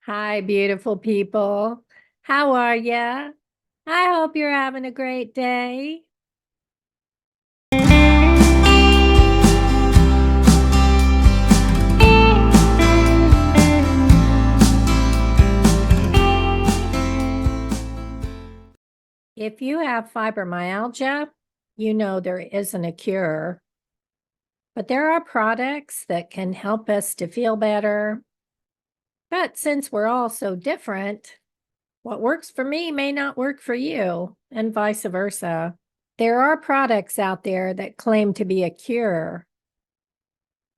Hi, beautiful people. How are ya? I hope you're having a great day. If you have fibromyalgia, you know there isn't a cure, but there are products that can help us to feel better. But since we're all so different, what works for me may not work for you, and vice versa. There are products out there that claim to be a cure.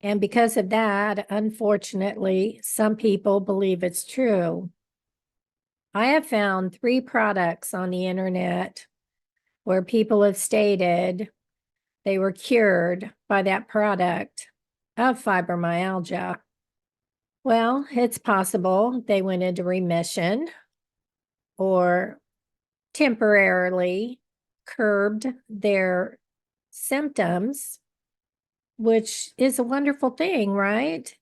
And because of that, unfortunately, some people believe it's true. I have found 3 products on the internet where people have stated they were cured by that product of fibromyalgia. Well, it's possible they went into remission or temporarily curbed their symptoms, which is a wonderful thing, right?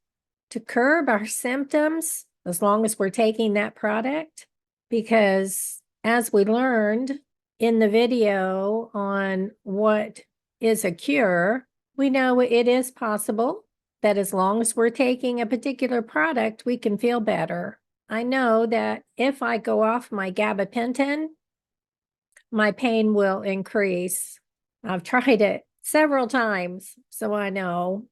To curb our symptoms as long as we're taking that product. Because as we learned in the video on what is a cure, we know it is possible that as long as we're taking a particular product, we can feel better. I know that if I go off my gabapentin, my pain will increase. I've tried it several times, so I know.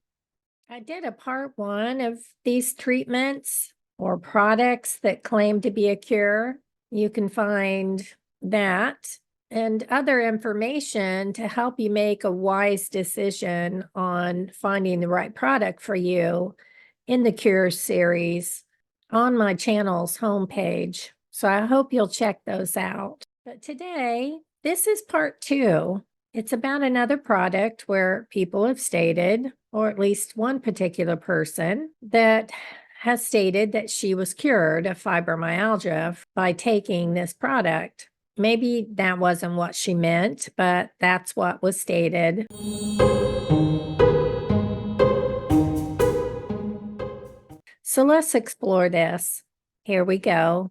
I did a part 1 of these treatments or products that claim to be a cure. You can find that and other information to help you make a wise decision on finding the right product for you in the Cure series on my channel's homepage. So I hope you'll check those out. But today, this is part 2. It's about another product where people have stated, or at least one particular person, that has stated that she was cured of fibromyalgia by taking this product. Maybe that wasn't what she meant, but that's what was stated. So let's explore this. Here we go.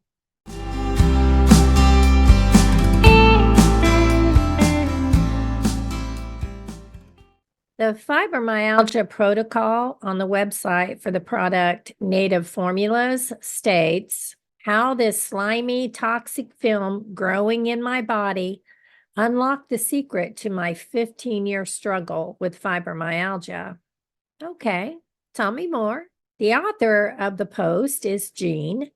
The fibromyalgia protocol on the website for the product Native Formulas states how this slimy, toxic film growing in my body unlocked the secret to my 15-year struggle with fibromyalgia. Okay, tell me more. The author of the post is Jean,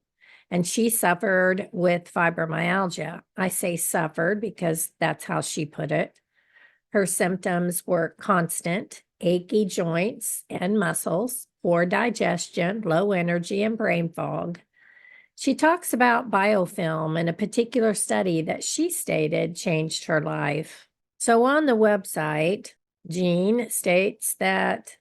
and she suffered with fibromyalgia. I say suffered because that's how she put it. Her symptoms were constant, achy joints and muscles, poor digestion, low energy, and brain fog. She talks about biofilm and a particular study that she stated changed her life. So on the website, Jean states that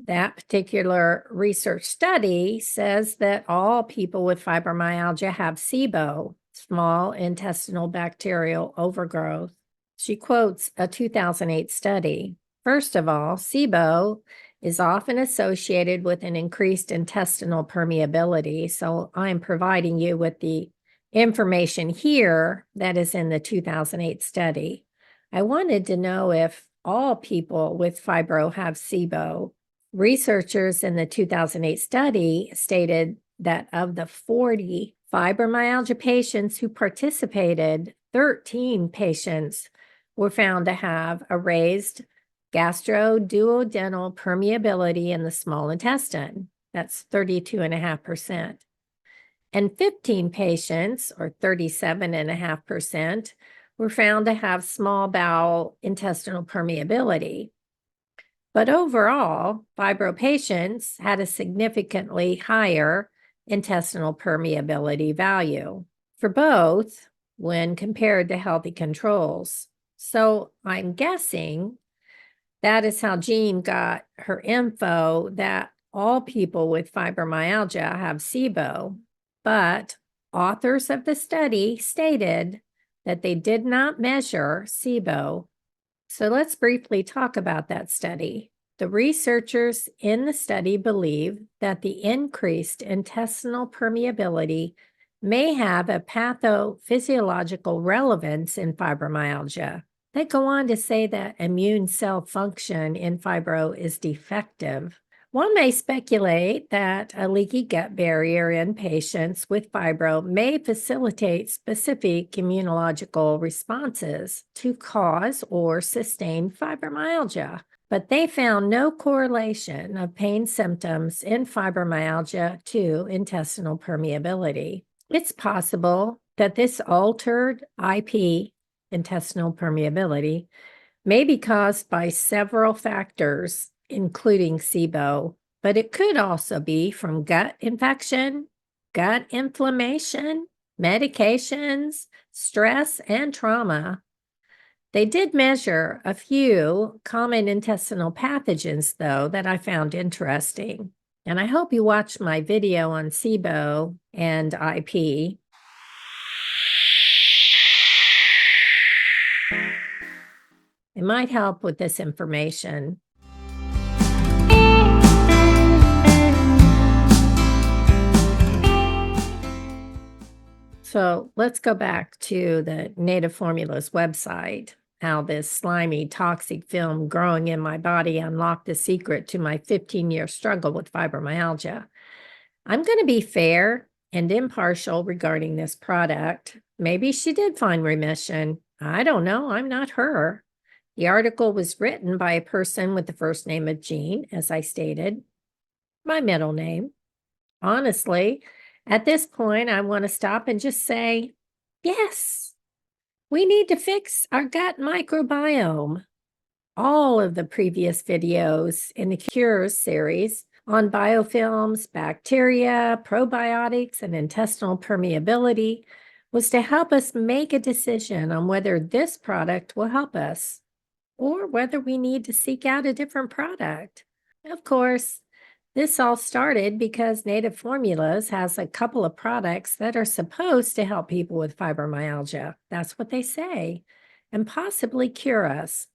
that particular research study says that all people with fibromyalgia have SIBO, small intestinal bacterial overgrowth. She quotes a 2008 study. First of all, SIBO is often associated with an increased intestinal permeability. So I'm providing you with the information here that is in the 2008 study. I wanted to know if all people with fibro have SIBO. Researchers in the 2008 study stated that of the 40 fibromyalgia patients who participated, 13 patients were found to have a raised gastroduodenal permeability in the small intestine. That's 32.5%. And 15 patients, or 37.5%, were found to have small bowel intestinal permeability. But overall, fibro patients had a significantly higher intestinal permeability value for both when compared to healthy controls. So I'm guessing that is how Jean got her info that all people with fibromyalgia have SIBO, but authors of the study stated that they did not measure SIBO. So let's briefly talk about that study. The researchers in the study believe that the increased intestinal permeability may have a pathophysiological relevance in fibromyalgia. They go on to say that immune cell function in fibro is defective. One may speculate that a leaky gut barrier in patients with fibro may facilitate specific immunological responses to cause or sustain fibromyalgia. But they found no correlation of pain symptoms in fibromyalgia to intestinal permeability. It's possible that this altered IP, intestinal permeability, may be caused by several factors, including SIBO, but it could also be from gut infection, gut inflammation, medications, stress, and trauma. They did measure a few common intestinal pathogens, though, that I found interesting. And I hope you watch my video on SIBO and IP. It might help with this information. So let's go back to the Native Formulas website, how this slimy, toxic film growing in my body unlocked the secret to my 15-year struggle with fibromyalgia. I'm going to be fair and impartial regarding this product. Maybe she did find remission. I don't know. I'm not her. The article was written by a person with the first name of Jean, as I stated, my middle name. Honestly, at this point, I want to stop and just say, yes, we need to fix our gut microbiome. All of the previous videos in the Cures series on biofilms, bacteria, probiotics, and intestinal permeability was to help us make a decision on whether this product will help us or whether we need to seek out a different product. Of course, this all started because Native Formulas has a couple of products that are supposed to help people with fibromyalgia. That's what they say, and possibly cure us.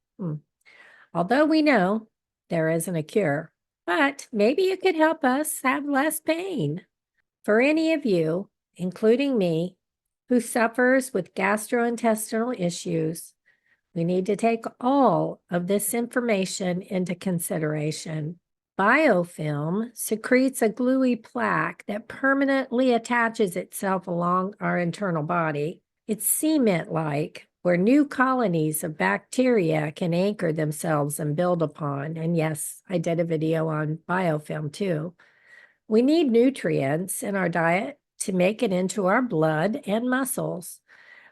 Although we know there isn't a cure, but maybe it could help us have less pain. For any of you, including me, who suffers with gastrointestinal issues, we need to take all of this information into consideration. Biofilm secretes a gluey plaque that permanently attaches itself along our internal body. It's cement-like, where new colonies of bacteria can anchor themselves and build upon. And yes, I did a video on biofilm too. We need nutrients in our diet to make it into our blood and muscles.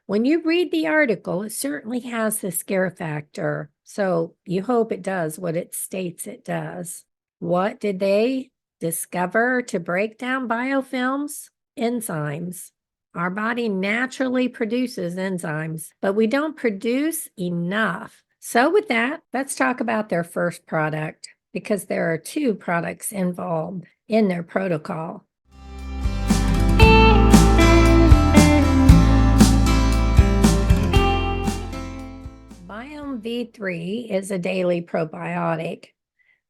When you read the article, it certainly has the scare factor, so you hope it does what it states it does. What did they discover to break down biofilms? Enzymes. Our body naturally produces enzymes, but we don't produce enough. So with that, let's talk about their first product, because there are two products involved in their protocol. BIOME V3 is a daily probiotic.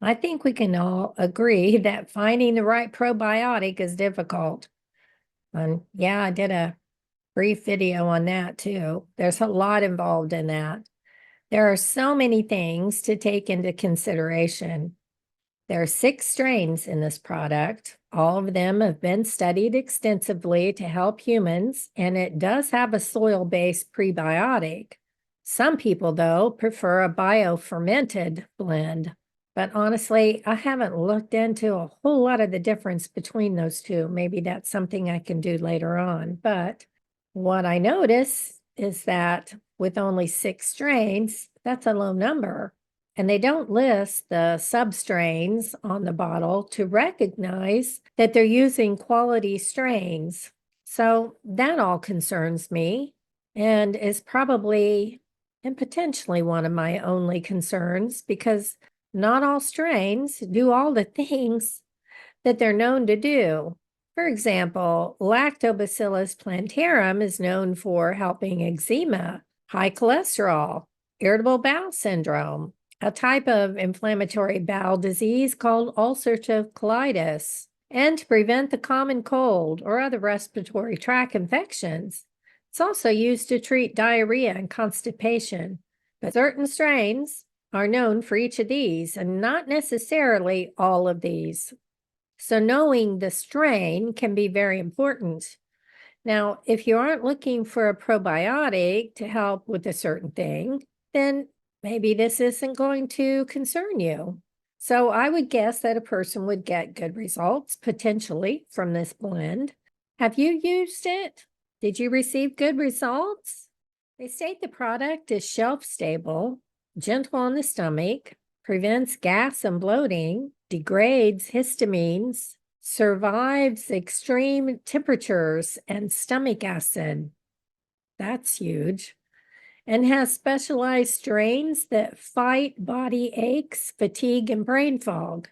I think we can all agree that finding the right probiotic is difficult. And yeah, I did a brief video on that too. There's a lot involved in that. There are so many things to take into consideration. There are 6 strains in this product. All of them have been studied extensively to help humans, and it does have a soil-based prebiotic. Some people, though, prefer a biofermented blend. But honestly, I haven't looked into a whole lot of the difference between those two. Maybe that's something I can do later on. But what I notice is that with only 6 strains, that's a low number. And they don't list the substrains on the bottle to recognize that they're using quality strains. So that all concerns me and is probably and potentially one of my only concerns, because not all strains do all the things that they're known to do. For example, Lactobacillus plantarum is known for helping eczema, high cholesterol, irritable bowel syndrome, a type of inflammatory bowel disease called ulcerative colitis, and to prevent the common cold or other respiratory tract infections. It's also used to treat diarrhea and constipation, but certain strains are known for each of these and not necessarily all of these. So knowing the strain can be very important. Now, if you aren't looking for a probiotic to help with a certain thing, then maybe this isn't going to concern you. So I would guess that a person would get good results potentially from this blend. Have you used it? Did you receive good results? They state the product is shelf stable, gentle on the stomach, prevents gas and bloating, degrades histamines, survives extreme temperatures and stomach acid. That's huge. And has specialized strains that fight body aches, fatigue, and brain fog.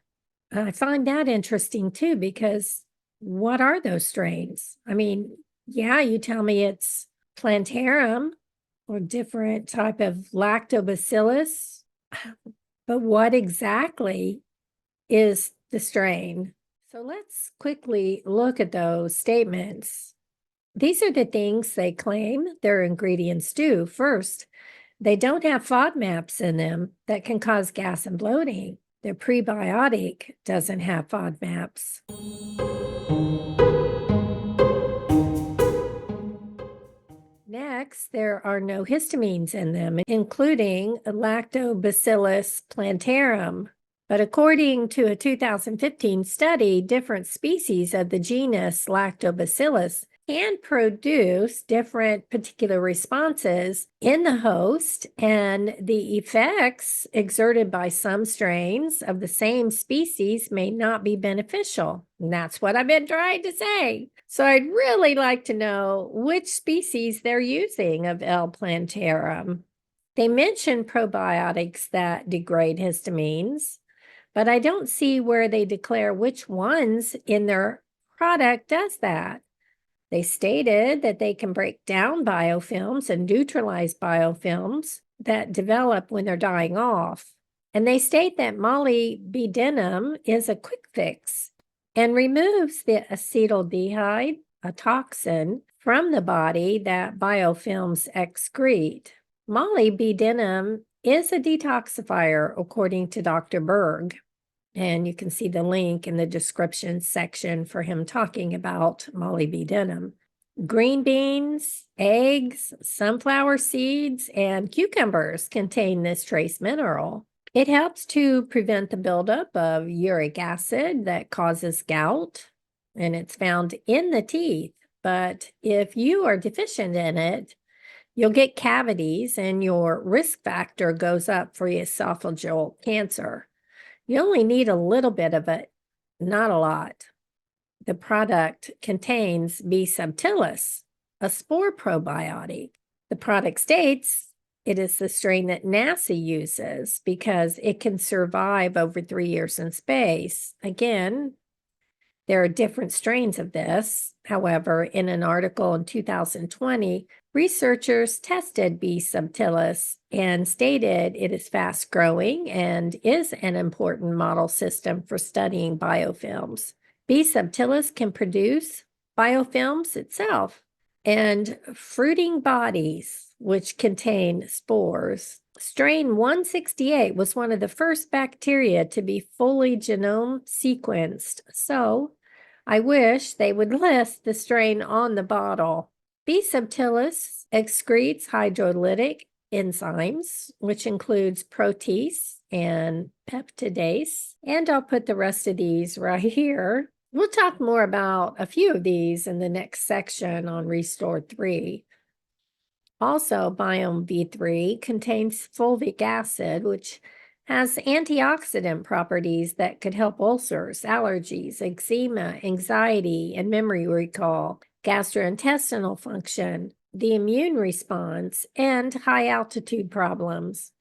I find that interesting too, because what are those strains? I mean, yeah, you tell me it's plantarum or different type of lactobacillus, but what exactly is the strain? So let's quickly look at those statements. These are the things they claim their ingredients do. First, they don't have FODMAPs in them that can cause gas and bloating. Their prebiotic doesn't have FODMAPs. Next, there are no histamines in them, including Lactobacillus plantarum. But according to a 2015 study, different species of the genus Lactobacillus can produce different particular responses in the host, and the effects exerted by some strains of the same species may not be beneficial. And that's what I've been trying to say. So I'd really like to know which species they're using of L. plantarum. They mention probiotics that degrade histamines, but I don't see where they declare which ones in their product does that. They stated that they can break down biofilms and neutralize biofilms that develop when they're dying off. And they state that molybdenum is a quick fix and removes the acetaldehyde, a toxin, from the body that biofilms excrete. Molybdenum is a detoxifier, according to Dr. Berg. And you can see the link in the description section for him talking about molybdenum. Green beans, eggs, sunflower seeds, and cucumbers contain this trace mineral. It helps to prevent the buildup of uric acid that causes gout, and it's found in the teeth. But if you are deficient in it, you'll get cavities and your risk factor goes up for esophageal cancer. You only need a little bit of it, not a lot. The product contains B. subtilis, a spore probiotic. The product states it is the strain that NASA uses because it can survive over 3 years in space. Again, there are different strains of this. However, in an article in 2020, researchers tested B. subtilis and stated it is fast growing and is an important model system for studying biofilms. B. subtilis can produce biofilms itself and fruiting bodies, which contain spores. Strain 168 was one of the first bacteria to be fully genome sequenced, so I wish they would list the strain on the bottle. B. subtilis excretes hydrolytic enzymes, which includes protease and peptidase, and I'll put the rest of these right here. We'll talk more about a few of these in the next section on Restore 3. Also, BIOME V3 contains fulvic acid, which has antioxidant properties that could help ulcers, allergies, eczema, anxiety, and memory recall, gastrointestinal function, the immune response, and high-altitude problems.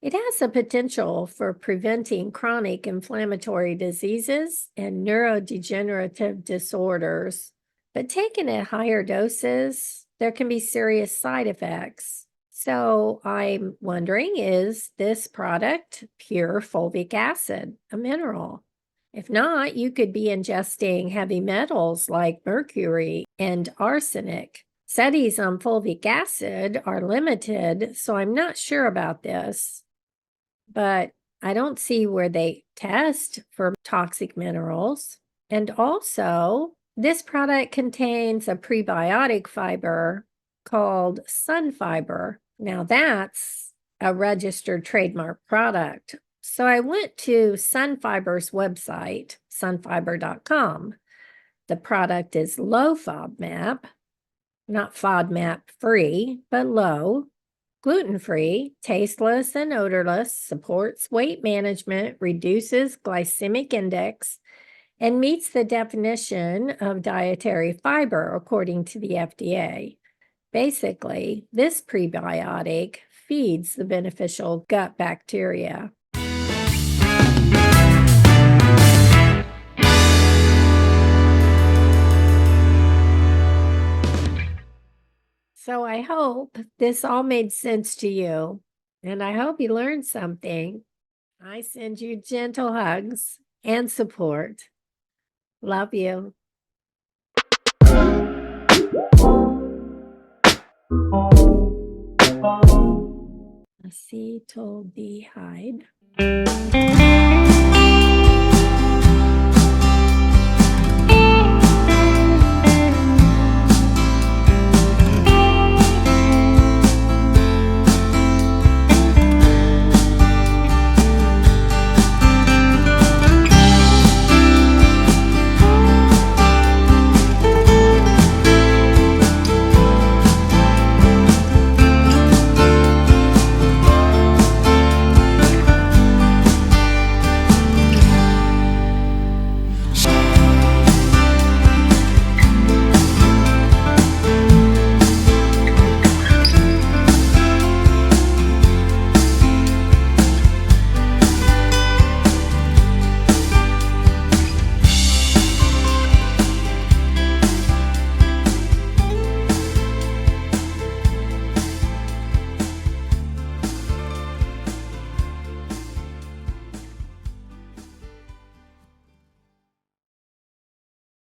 It has the potential for preventing chronic inflammatory diseases and neurodegenerative disorders. But taken at higher doses, there can be serious side effects. So I'm wondering, is this product pure fulvic acid, a mineral? If not, you could be ingesting heavy metals like mercury and arsenic. Studies on fulvic acid are limited, so I'm not sure about this, but I don't see where they test for toxic minerals. And also, this product contains a prebiotic fiber called SunFiber. Now, that's a registered trademark product. So I went to SunFiber's website, sunfiber.com. The product is low FODMAP, not FODMAP free, but low, gluten-free, tasteless and odorless, supports weight management, reduces glycemic index, and meets the definition of dietary fiber according to the FDA. Basically, this prebiotic feeds the beneficial gut bacteria. So I hope this all made sense to you, and I hope you learned something. I send you gentle hugs and support. Love you. Acetaldehyde.